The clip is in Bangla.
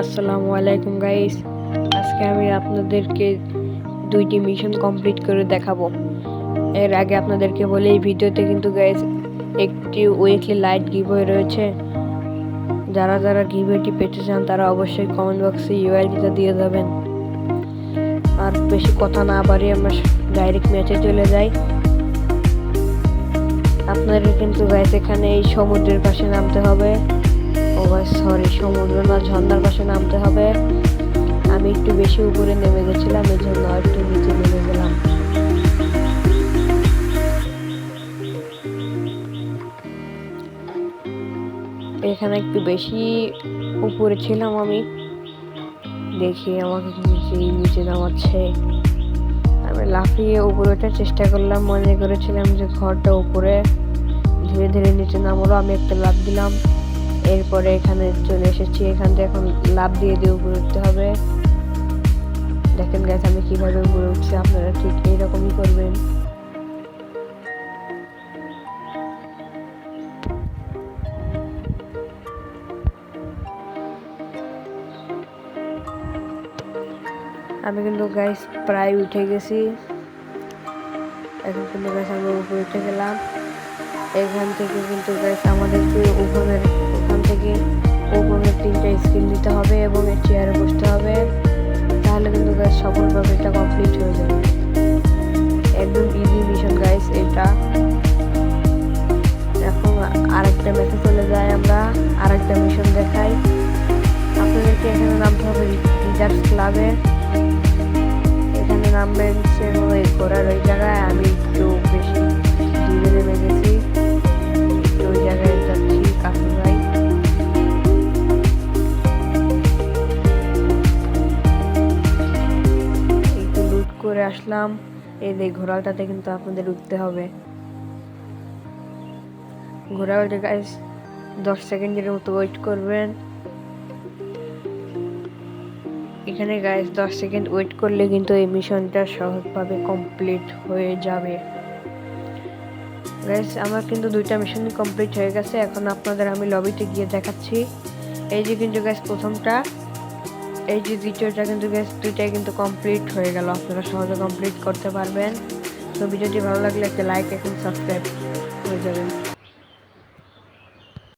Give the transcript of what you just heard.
আসসালামু আলাইকুম গাইস। আজকে আমি আপনাদেরকে দুইটি মিশন কমপ্লিট করে দেখাবো। এর আগে আপনাদেরকে বলি, এই ভিডিওতে কিন্তু গাইস একটি উইকলি লাইট গিভওয়ে রয়েছে। যারা যারা গিভওয়েটি পেতে চান তারা অবশ্যই কমেন্ট বক্সে ইউআইডিটা দিয়ে দেবেন। আর বেশি কথা না বাড়িয়ে আমরা ডাইরেক্ট ম্যাচে চলে যাই। আপনাদের কিন্তু গাইস এখানে এই সমুদ্রের পাশে নামতে হবে। সমুদ্র না, ঝর্ণার পাশে নামতে হবে। আমি একটু বেশি উপরে নেমে গেছিলাম, এই জন্য একটু নিচে নেমে গেলাম। এখানে একটু বেশি উপরে ছিলাম আমি, দেখি আমাকে নিচে নামাচ্ছে। আমি লাফিয়ে উপরে ওঠার চেষ্টা করলাম, মনে করেছিলাম যে ঘরটা উপরে। ধীরে ধীরে নিচে নামলো, আমি একটা লাফ দিলাম। এরপরে এখানে চলে এসেছি। এখান থেকে এখন লাফ দিয়ে উপরে উঠতে হবে। দেখেন গাইস আমি কিভাবে উপরে উঠছি, আপনারা ঠিক এইরকমই করবেন। আমি কিন্তু গাইস প্রায় উঠে গেছি। এখন কিন্তু গাইস আমরা উপরে উঠে গেলাম। এখান থেকে কিন্তু গাইস আমাদেরকে ওখান থেকে উপরের 3টা স্কিল দিতে হবে এবং এর চেয়ারে বসতে হবে। তাহলে কিন্তু গাইস সফলভাবে এটা কমপ্লিট হয়ে যাবে। একদম ইজি মিশন গাইস এটা। এখন আরেকটা ম্যাচে চলে যাই, আমরা আরেকটা মিশন দেখাই আপনাদেরকে। এখানে নামতে হবে রিডার্স ক্লাবে। এখানে নামবেন ওই ঘোরার ওই জায়গায়। আমি একটু বেশি দূরে নেমে গেছি, ওই জায়গায় যাচ্ছি কাছে যাই। একটু লুট করে আসলাম। এই যে ঘোড়াটাতে কিন্তু আপনাদের উঠতে হবে। ঘোড়াটা গাইস 10 সেকেন্ডের মতো ওয়েট করবেন। এখানে গাইস 10 সেকেন্ড ওয়েট করলে কিন্তু এই মিশনটা সহজভাবে কমপ্লিট হয়ে যাবে। গাইস আমার কিন্তু 2টা মিশন কমপ্লিট হয়ে গেছে। এখন আপনাদের আমি লবিতে গিয়ে দেখাচ্ছি। এই যে কিন্তু গাইস প্রথমটা, এই যে দ্বিতীয়টা কিন্তু গাইস দুইটাই কিন্তু কমপ্লিট হয়ে গেল। আপনারা সহজে কমপ্লিট করতে পারবেন। তো ভিডিওটি ভালো লাগলে একটা লাইক এবং সাবস্ক্রাইব হয়ে যাবেন।